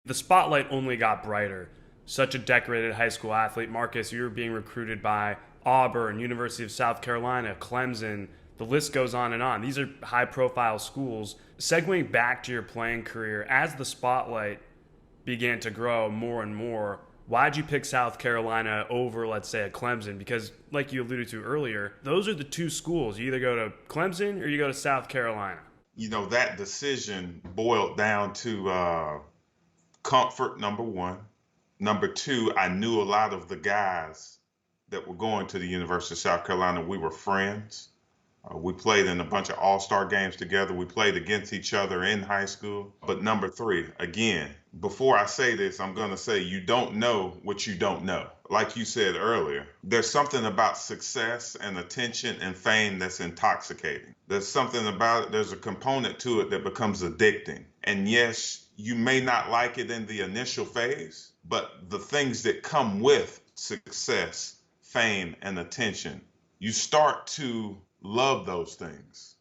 the spotlight only got brighter. Such a decorated high school athlete, Marcus, you were being recruited by Auburn, University of South Carolina, Clemson. The list goes on and on. These are high profile schools. Segueing back to your playing career, as the spotlight began to grow more and more, why'd you pick South Carolina over, let's say, a Clemson? Because, like you alluded to earlier, those are the two schools. You either go to Clemson or you go to South Carolina. That decision boiled down to comfort, number one. Number two, I knew a lot of the guys that were going to the University of South Carolina. We were friends. We played in a bunch of all-star games together. We played against each other in high school. But number three, again, before I say this, I'm going to say you don't know what you don't know. Like you said earlier, there's something about success and attention and fame that's intoxicating. There's something about it, there's a component to it that becomes addicting. And yes, you may not like it in the initial phase, but the things that come with success, fame, and attention, you start to love those things.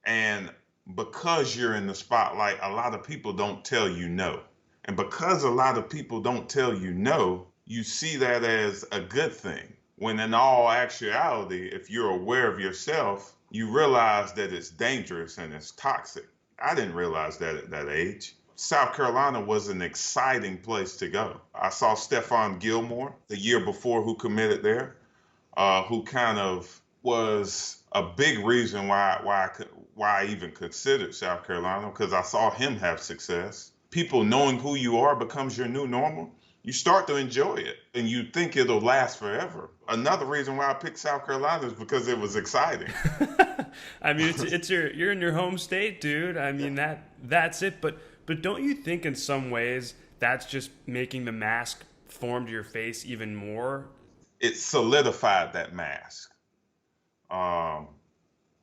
And because you're in the spotlight, a lot of people don't tell you no. And because a lot of people don't tell you no, you see that as a good thing. When in all actuality, if you're aware of yourself, you realize that it's dangerous and it's toxic. I didn't realize that at that age. South Carolina was an exciting place to go. I saw Stephon Gilmore the year before who committed there, who kind of was a big reason why I even considered South Carolina, because I saw him have success. People knowing who you are becomes your new normal. You start to enjoy it and you think it'll last forever. Another reason why I picked South Carolina is because it was exciting. I mean, it's you're in your home state, dude. I mean that's it. But don't you think in some ways that's just making the mask form to your face even more? It solidified that mask. Now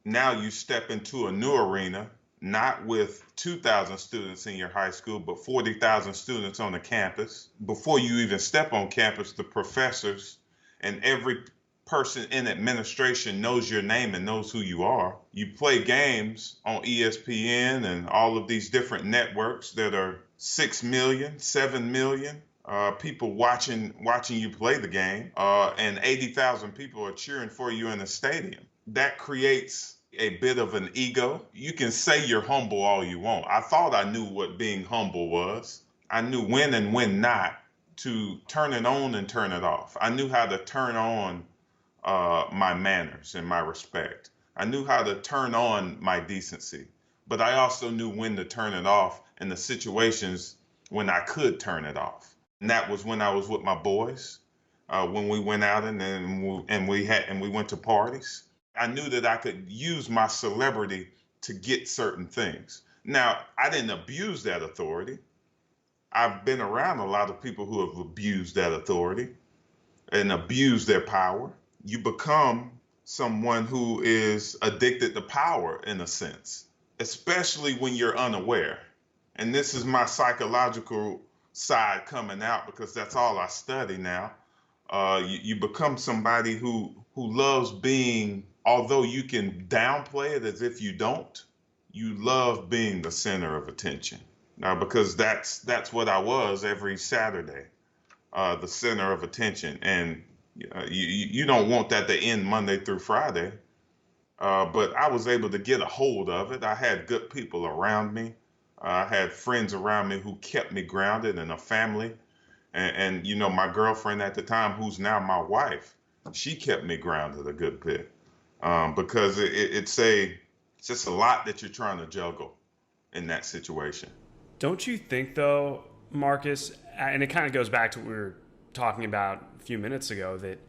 you step into a new arena, not with 2,000 students in your high school, but 40,000 students on the campus. Before you even step on campus, the professors and every person in administration knows your name and knows who you are. You play games on ESPN and all of these different networks that are 6 million, 7 million people watching you play the game, and 80,000 people are cheering for you in the stadium. That creates a bit of an ego. You can say you're humble all you want. I thought I knew what being humble was. I knew when and when not to turn it on and turn it off. I knew how to turn on my manners and my respect. I knew how to turn on my decency, but I also knew when to turn it off in the situations when I could turn it off. And that was when I was with my boys, when we went out and we went to parties. I knew that I could use my celebrity to get certain things. Now, I didn't abuse that authority. I've been around a lot of people who have abused that authority and abused their power. You become someone who is addicted to power in a sense, especially when you're unaware. And this is my psychological side coming out because that's all I study now. You become somebody who loves being, although you can downplay it as if you don't, you love being the center of attention. Now, because that's what I was every Saturday, the center of attention. And you don't want that to end Monday through Friday. But I was able to get a hold of it. I had good people around me. I had friends around me who kept me grounded, and a family. And my girlfriend at the time, who's now my wife, she kept me grounded a good bit, because it's just a lot that you're trying to juggle in that situation. Don't you think though, Marcus, and it kind of goes back to what we were talking about a few minutes ago, that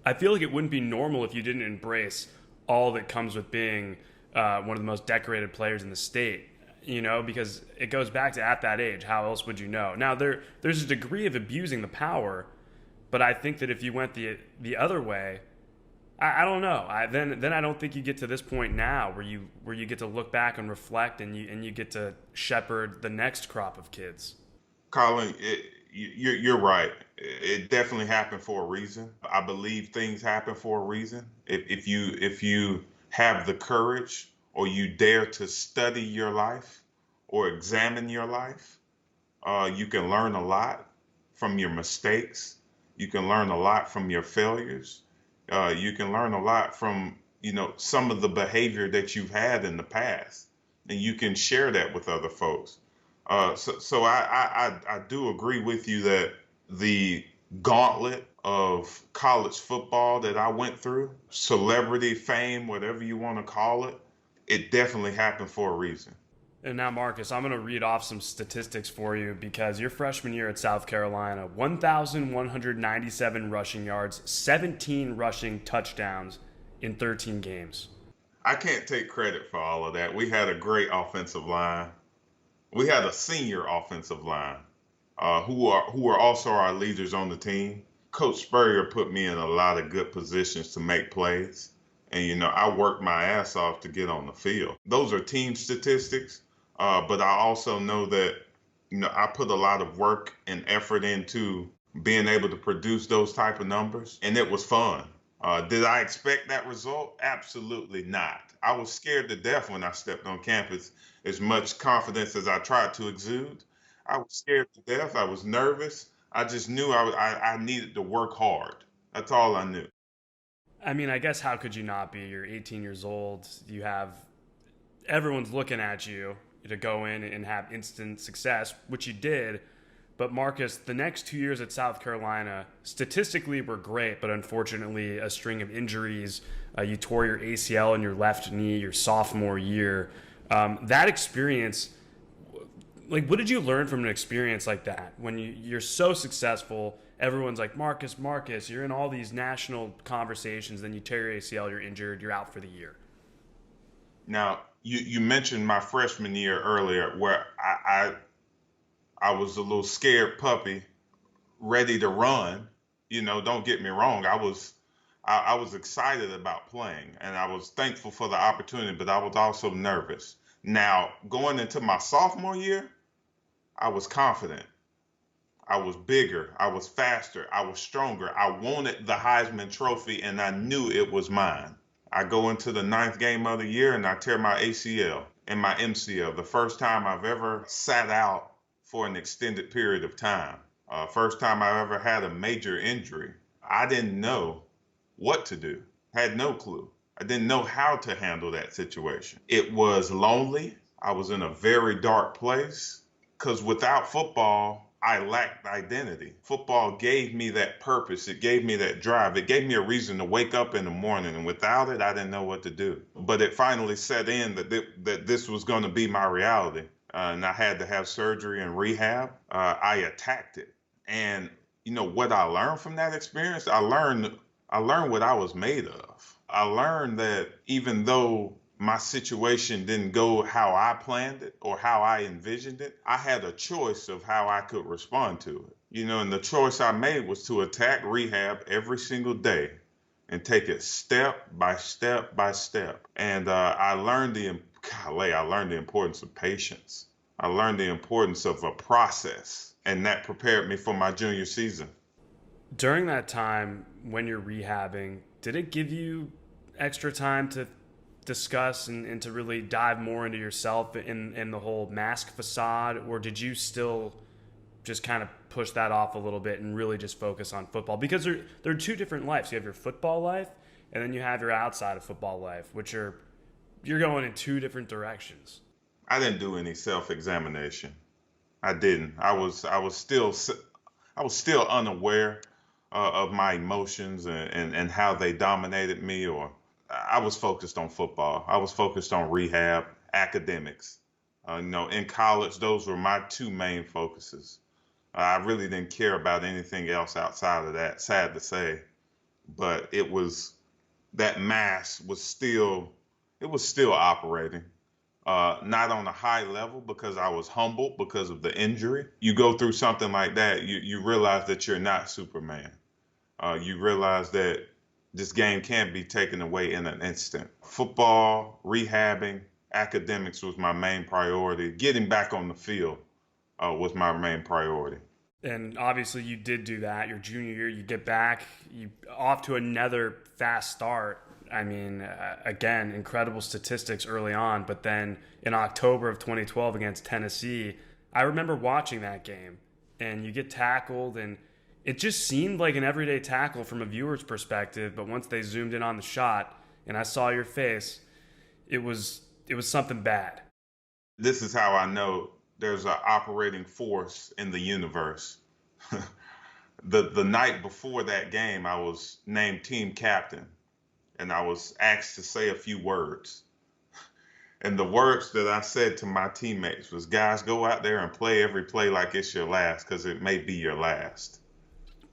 I feel like it wouldn't be normal if you didn't embrace all that comes with being one of the most decorated players in the state. Because it goes back to at that age, how else would you know? Now there's a degree of abusing the power, but I think that if you went the other way, I don't know. Then I don't think you get to this point now where you get to look back and reflect and you get to shepherd the next crop of kids. Colin, you're right. It definitely happened for a reason. I believe things happen for a reason. If you have the courage or you dare to study your life or examine your life, You can learn a lot from your mistakes. You can learn a lot from your failures. You can learn a lot from, some of the behavior that you've had in the past, and you can share that with other folks. So I do agree with you that the gauntlet of college football that I went through, celebrity fame, whatever you want to call it, it definitely happened for a reason. And now, Marcus, I'm going to read off some statistics for you because your freshman year at South Carolina, 1,197 rushing yards, 17 rushing touchdowns in 13 games. I can't take credit for all of that. We had a great offensive line. We had a senior offensive line who are also our leaders on the team. Coach Spurrier put me in a lot of good positions to make plays. And, I worked my ass off to get on the field. Those are team statistics. But I also know that, I put a lot of work and effort into being able to produce those type of numbers. And it was fun. Did I expect that result? Absolutely not. I was scared to death when I stepped on campus. As much confidence as I tried to exude, I was scared to death. I was nervous. I just knew I needed to work hard. That's all I knew. I mean, I guess how could you not be? You're 18 years old. You have everyone's looking at you to go in and have instant success, which you did. But Marcus, the next 2 years at South Carolina statistically were great, but unfortunately a string of injuries. You tore your ACL in your left knee your sophomore year. That experience, like, what did you learn from an experience like that? When you're so successful, everyone's like, Marcus, you're in all these national conversations, then you tear your ACL, you're injured, you're out for the year. Now, you mentioned my freshman year earlier, where I was a little scared puppy, ready to run. Don't get me wrong. I was excited about playing, and I was thankful for the opportunity, but I was also nervous. Now, going into my sophomore year, I was confident. I was bigger. I was faster. I was stronger. I wanted the Heisman Trophy, and I knew it was mine. I go into the ninth game of the year and I tear my ACL and my MCL. The first time I've ever sat out for an extended period of time. First time I ever had a major injury. I didn't know what to do. Had no clue. I didn't know how to handle that situation. It was lonely. I was in a very dark place because without football, I lacked identity. Football gave me that purpose. It gave me that drive. It gave me a reason to wake up in the morning. And without it, I didn't know what to do. But it finally set in that this was going to be my reality. And I had to have surgery and rehab. I attacked it. And what I learned from that experience, I learned what I was made of. I learned that even though my situation didn't go how I planned it or how I envisioned it, I had a choice of how I could respond to it. And the choice I made was to attack rehab every single day and take it step by step by step. And I learned the importance of patience. I learned the importance of a process, and that prepared me for my junior season. During that time when you're rehabbing, did it give you extra time to discuss and to really dive more into yourself in the whole mask facade, or did you still just kind of push that off a little bit and really just focus on football? Because there are two different lives. You have your football life, and then you have your outside of football life, you're going in two different directions. I didn't do any self-examination. I didn't. I was still unaware of my emotions and how they dominated me, or I was focused on football. I was focused on rehab, academics. In college, those were my two main focuses. I really didn't care about anything else outside of that, sad to say. But that mass it was still operating. Not on a high level because I was humbled because of the injury. You go through something like that, you realize that you're not Superman. You realize that this game can't be taken away in an instant. Football, rehabbing, academics was my main priority. Getting back on the field was my main priority. And obviously you did do that. Your junior year, you get back, you off to another fast start. I mean, again, incredible statistics early on, but then in October of 2012 against Tennessee, I remember watching that game, and you get tackled, and it just seemed like an everyday tackle from a viewer's perspective. But once they zoomed in on the shot, and I saw your face, it was something bad. This is how I know there's an operating force in the universe. The night before that game, I was named team captain, and I was asked to say a few words. And the words that I said to my teammates was, guys, go out there and play every play like it's your last, because it may be your last.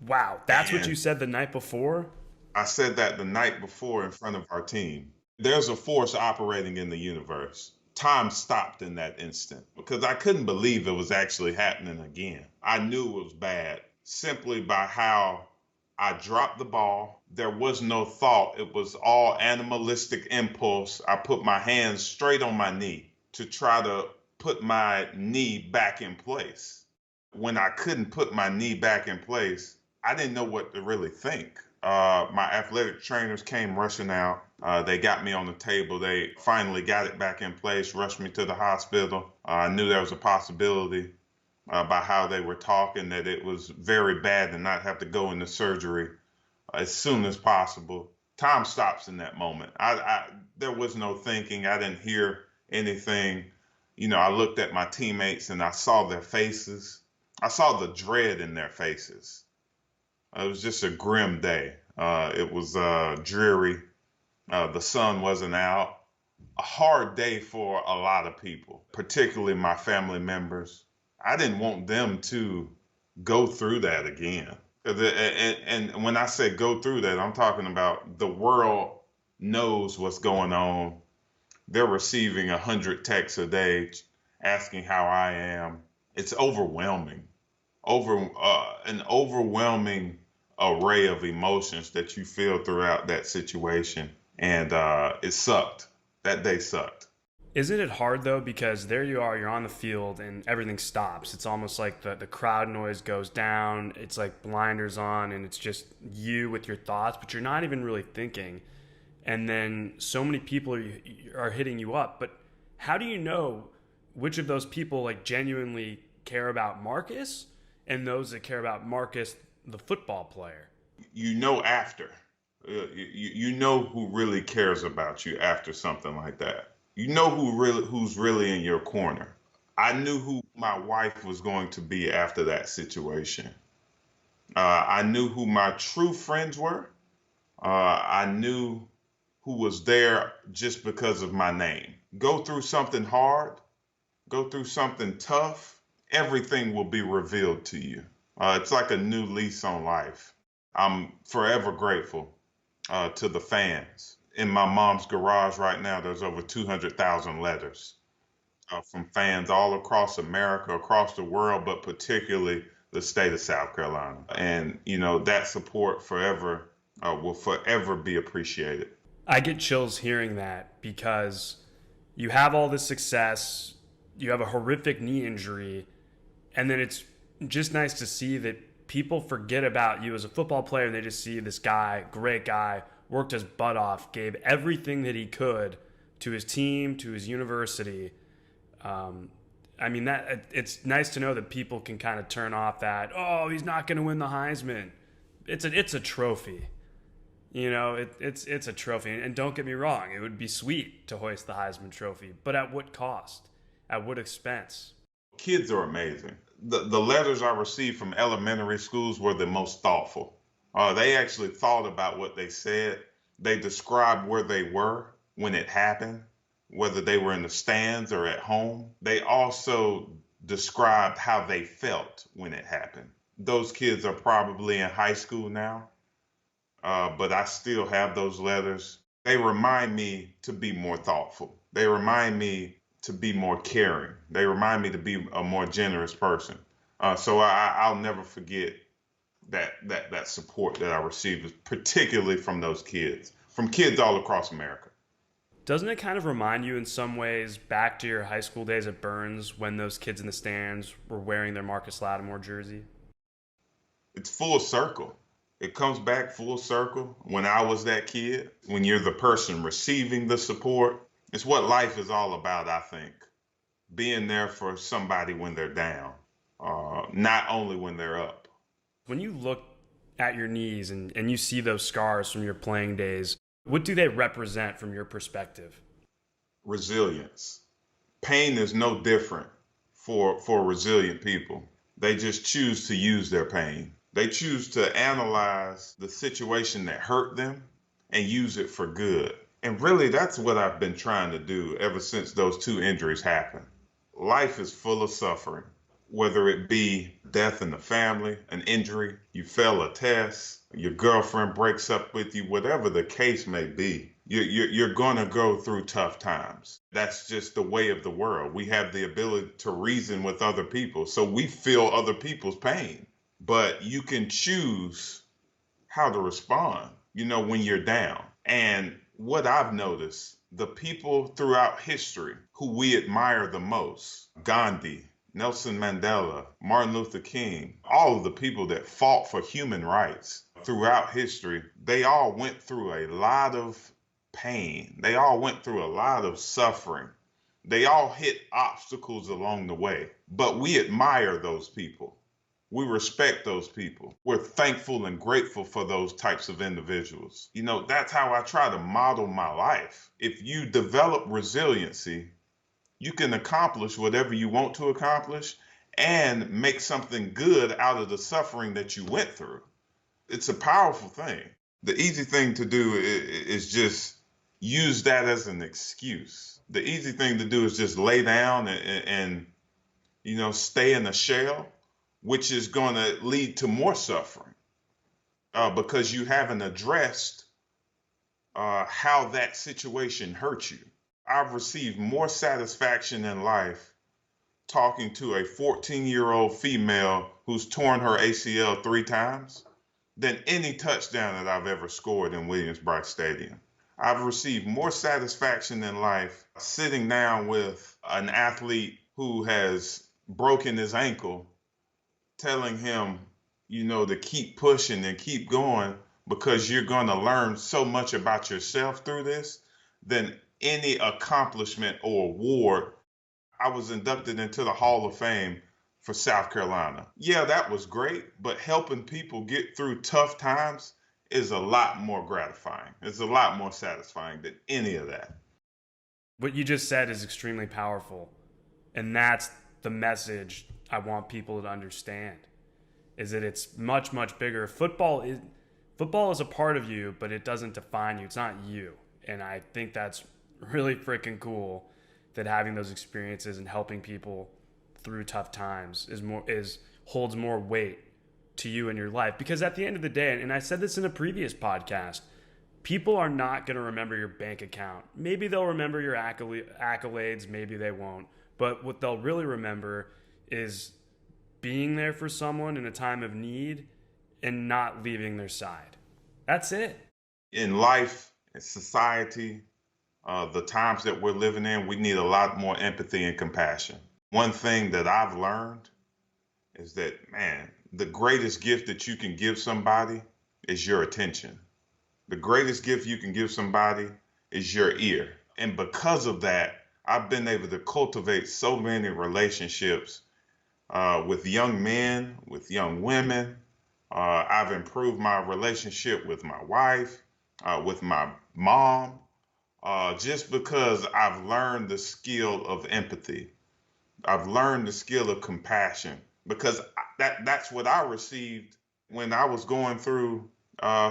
Wow, that's what you And said the night before? I said that the night before in front of our team. There's a force operating in the universe. Time stopped in that instant because I couldn't believe it was actually happening again. I knew it was bad simply by how I dropped the ball. There was no thought. It was all animalistic impulse. I put my hands straight on my knee to try to put my knee back in place. When I couldn't put my knee back in place, I didn't know what to really think. My athletic trainers came rushing out. They got me on the table. They finally got it back in place, rushed me to the hospital. I knew there was a possibility by how they were talking that it was very bad and not have to go into surgery as soon as possible. Time stops in that moment. There was no thinking. I didn't hear anything. I looked at my teammates and I saw their faces. I saw the dread in their faces. It was just a grim day. It was dreary. The sun wasn't out. A hard day for a lot of people, particularly my family members. I didn't want them to go through that again. And when I say go through that, I'm talking about the world knows what's going on. They're receiving 100 texts a day asking how I am. It's overwhelming. An overwhelming array of emotions that you feel throughout that situation. And it sucked. That day sucked. Isn't it hard though? Because there you are, you're on the field and everything stops. It's almost like the crowd noise goes down. It's like blinders on and it's just you with your thoughts, but you're not even really thinking. And then so many people are hitting you up. But how do you know which of those people like genuinely care about Marcus and those that care about Marcus, the football player? You know after. You know who really cares about you after something like that. You know who's really in your corner. I knew who my wife was going to be after that situation. I knew who my true friends were. I knew who was there just because of my name. Go through something hard, go through something tough, everything will be revealed to you. It's like a new lease on life. I'm forever grateful to the fans. In my mom's garage right now, there's over 200,000 letters from fans all across America, across the world, but particularly the state of South Carolina. And, that support will forever be appreciated. I get chills hearing that because you have all this success, you have a horrific knee injury, and then it's just nice to see that people forget about you as a football player and they just see this guy, great guy, worked his butt off, gave everything that he could to his team, to his university. It's nice to know that people can kind of turn off that, oh, he's not going to win the Heisman. It's a trophy. It's a trophy. And don't get me wrong, it would be sweet to hoist the Heisman Trophy, but at what cost? At what expense? Kids are amazing. The letters I received from elementary schools were the most thoughtful. They actually thought about what they said. They described where they were when it happened, whether they were in the stands or at home. They also described how they felt when it happened. Those kids are probably in high school now, but I still have those letters. They remind me to be more thoughtful. They remind me to be more caring. They remind me to be a more generous person. So I'll never forget that support that I received, particularly from those kids, from kids all across America. Doesn't it kind of remind you in some ways back to your high school days at Burns when those kids in the stands were wearing their Marcus Lattimore jersey? It's full circle. It comes back full circle. When I was that kid, when you're the person receiving the support, it's what life is all about, I think. being there for somebody when they're down, not only when they're up. When you look at your knees and you see those scars from your playing days, what do they represent from your perspective? Resilience. Pain is no different for resilient people. They just choose to use their pain. They choose to analyze the situation that hurt them and use it for good. And really, that's what I've been trying to do ever since those two injuries happened. Life is full of suffering, whether it be death in the family, an injury, you fail a test, your girlfriend breaks up with you, whatever the case may be. You're going to go through tough times. That's just the way of the world. We have the ability to reason with other people, so we feel other people's pain. But you can choose how to respond, when you're down. And what I've noticed, the people throughout history who we admire the most, Gandhi, Nelson Mandela, Martin Luther King, all of the people that fought for human rights throughout history, they all went through a lot of pain. They all went through a lot of suffering. They all hit obstacles along the way. But we admire those people. We respect those people. We're thankful and grateful for those types of individuals. That's how I try to model my life. If you develop resiliency, you can accomplish whatever you want to accomplish and make something good out of the suffering that you went through. It's a powerful thing. The easy thing to do is just use that as an excuse. The easy thing to do is just lay down and stay in a shell, which is going to lead to more suffering because you haven't addressed how that situation hurt you. I've received more satisfaction in life talking to a 14-year-old female who's torn her ACL 3 times than any touchdown that I've ever scored in Williams-Brice Stadium. I've received more satisfaction in life sitting down with an athlete who has broken his ankle, telling him, to keep pushing and keep going because you're going to learn so much about yourself through this than any accomplishment or award. I was inducted into the Hall of Fame for South Carolina. Yeah, that was great, but helping people get through tough times is a lot more gratifying. It's a lot more satisfying than any of that. What you just said is extremely powerful. And that's the message I want people to understand, is that it's much, much bigger. Football is a part of you, but it doesn't define you. It's not you. And I think that's really freaking cool that having those experiences and helping people through tough times holds more weight to you in your life. Because at the end of the day, and I said this in a previous podcast, people are not going to remember your bank account. Maybe they'll remember your accolades, maybe they won't. But what they'll really remember is being there for someone in a time of need and not leaving their side. That's it. In life, in society, the times that we're living in, we need a lot more empathy and compassion. One thing that I've learned is that, man, the greatest gift that you can give somebody is your attention. The greatest gift you can give somebody is your ear. And because of that, I've been able to cultivate so many relationships with young men, with young women. I've improved my relationship with my wife, with my mom, just because I've learned the skill of empathy. I've learned the skill of compassion because that's what I received when I was going through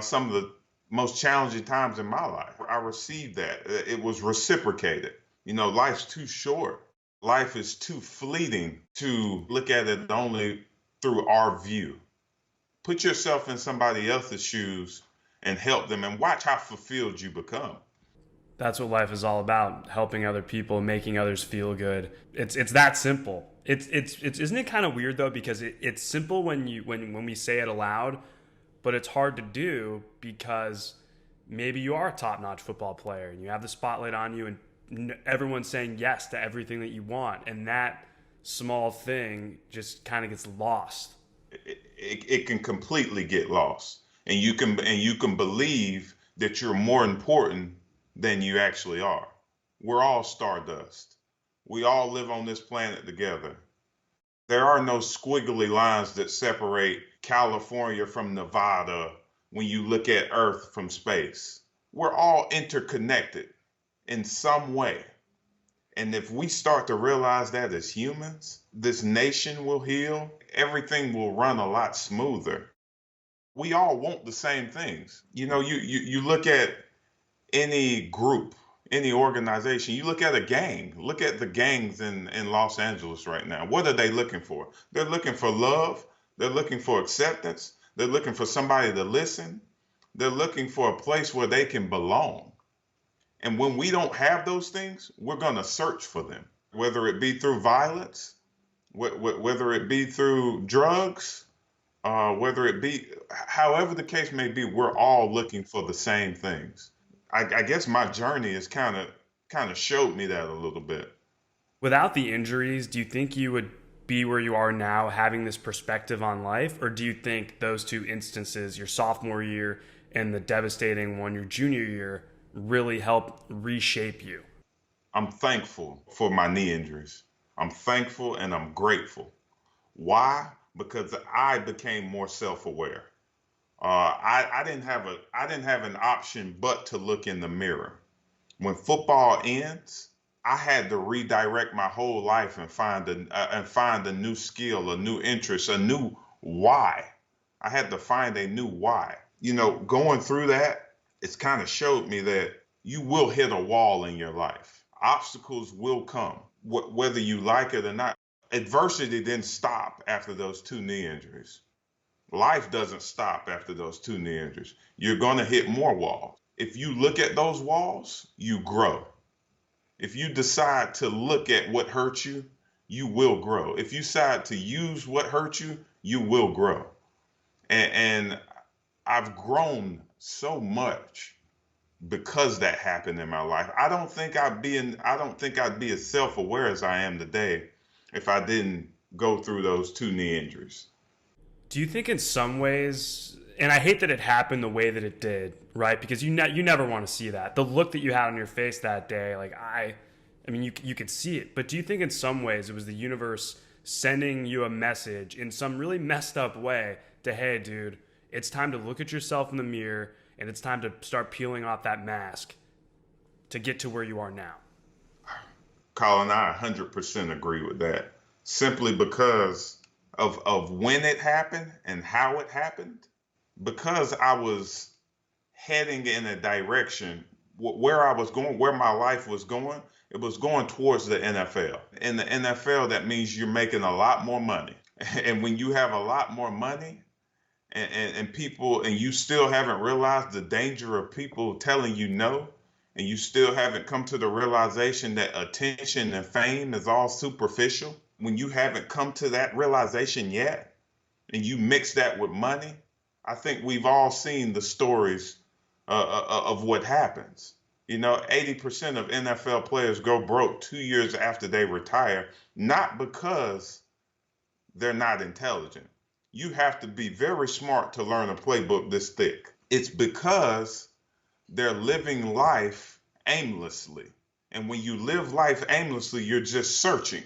some of the most challenging times in my life. I received that. It was reciprocated. Life's too short. Life is too fleeting to look at it only through our view. Put yourself in somebody else's shoes and help them and watch how fulfilled you become. That's what life is all about, helping other people, making others feel good. It's that simple. It's isn't it kind of weird though, because it's simple when we say it aloud, but it's hard to do because maybe you are a top-notch football player and you have the spotlight on you and everyone's saying yes to everything that you want, and that small thing just kind of gets lost. It can completely get lost, and you can believe that you're more important than you actually are. We're all stardust. We all live on this planet together. There are no squiggly lines that separate California from Nevada when you look at Earth from space. We're all interconnected in some way. And if we start to realize that as humans, this nation will heal, everything will run a lot smoother. We all want the same things. You look at any group, any organization, you look at a gang, look at the gangs in Los Angeles right now. What are they looking for? They're looking for love. They're looking for acceptance. They're looking for somebody to listen. They're looking for a place where they can belong. And when we don't have those things, we're going to search for them, whether it be through violence, whether it be through drugs, whether it be, however the case may be, we're all looking for the same things. I guess my journey has kind of showed me that a little bit. Without the injuries, do you think you would be where you are now having this perspective on life? Or do you think those two instances, your sophomore year and the devastating one, your junior year, really helped reshape you? I'm thankful for my knee injuries. I'm thankful and I'm grateful. Why? Because I became more self-aware. I didn't have an option but to look in the mirror. When football ends, I had to redirect my whole life and find a new skill, a new interest, a new why. I had to find a new why. Going through that, it's kind of showed me that you will hit a wall in your life. Obstacles will come, whether you like it or not. Adversity didn't stop after those two knee injuries. Life doesn't stop after those two knee injuries. You're going to hit more walls. If you look at those walls, you grow. If you decide to look at what hurt you, you will grow. If you decide to use what hurt you, you will grow. And I've grown so much because that happened in my life. I don't think I'd be as self-aware as I am today if I didn't go through those two knee injuries. Do you think in some ways, and I hate that it happened the way that it did, right? Because you never want to see that. The look that you had on your face that day, like I mean, you could see it. But do you think in some ways it was the universe sending you a message in some really messed up way to, hey, dude, it's time to look at yourself in the mirror and it's time to start peeling off that mask to get to where you are now? Colin, I 100% agree with that. Simply because of when it happened and how it happened, because I was heading in a direction where I was going, where my life was going, it was going towards the NFL. In the NFL, that means you're making a lot more money. And when you have a lot more money and people, and you still haven't realized the danger of people telling you no, and you still haven't come to the realization that attention and fame is all superficial, when you haven't come to that realization yet, and you mix that with money, I think we've all seen the stories of what happens. 80% of NFL players go broke 2 years after they retire, not because they're not intelligent. You have to be very smart to learn a playbook this thick. It's because they're living life aimlessly. And when you live life aimlessly, you're just searching.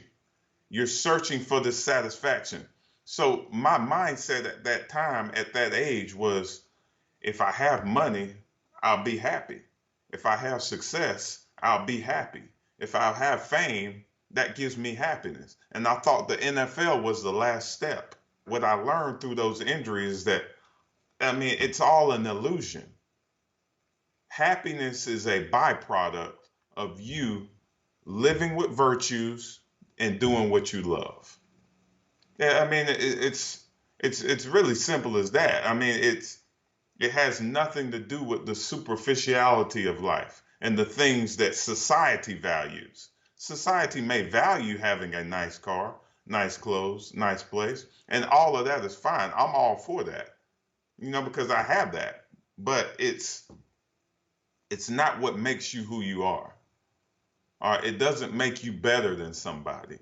You're searching for this satisfaction. So my mindset at that time, at that age, was if I have money, I'll be happy. If I have success, I'll be happy. If I have fame, that gives me happiness. And I thought the NFL was the last step. What I learned through those injuries is that, it's all an illusion. Happiness is a byproduct of you living with virtues and doing what you love. Yeah, it's really simple as that. It has nothing to do with the superficiality of life and the things that society values. Society may value having a nice car, nice clothes, nice place, and all of that is fine. I'm all for that, because I have that. But it's not what makes you who you are. All right, it doesn't make you better than somebody.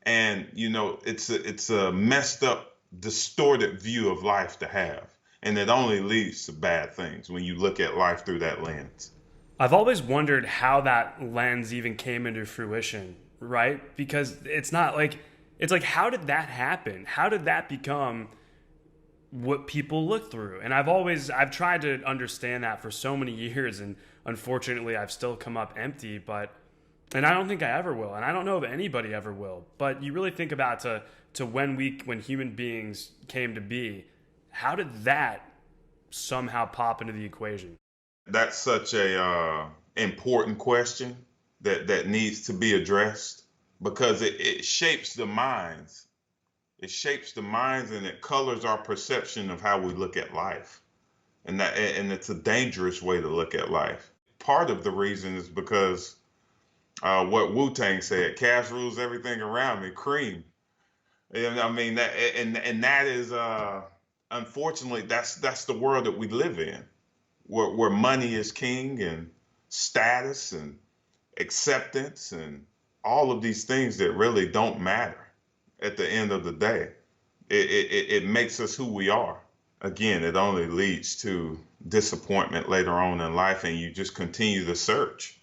And it's a messed up, distorted view of life to have, and it only leads to bad things when you look at life through that lens. I've always wondered how that lens even came into fruition right? Because it's not like, it's like, how did that happen? How did that become what people look through? And I've tried to understand that for so many years, and unfortunately I've still come up empty. But and I don't think I ever will, and I don't know if anybody ever will. But you really think about to when human beings came to be, how did that somehow pop into the equation? That's such a important question that needs to be addressed because it shapes the minds. It shapes the minds and it colors our perception of how we look at life. And it's a dangerous way to look at life. Part of the reason is because what Wu-Tang said, cash rules everything around me, cream. And I mean that and that is unfortunately that's the world that we live in, where money is king and status and acceptance and all of these things that really don't matter at the end of the day. It makes us who we are. Again, it only leads to disappointment later on in life, and you just continue to search.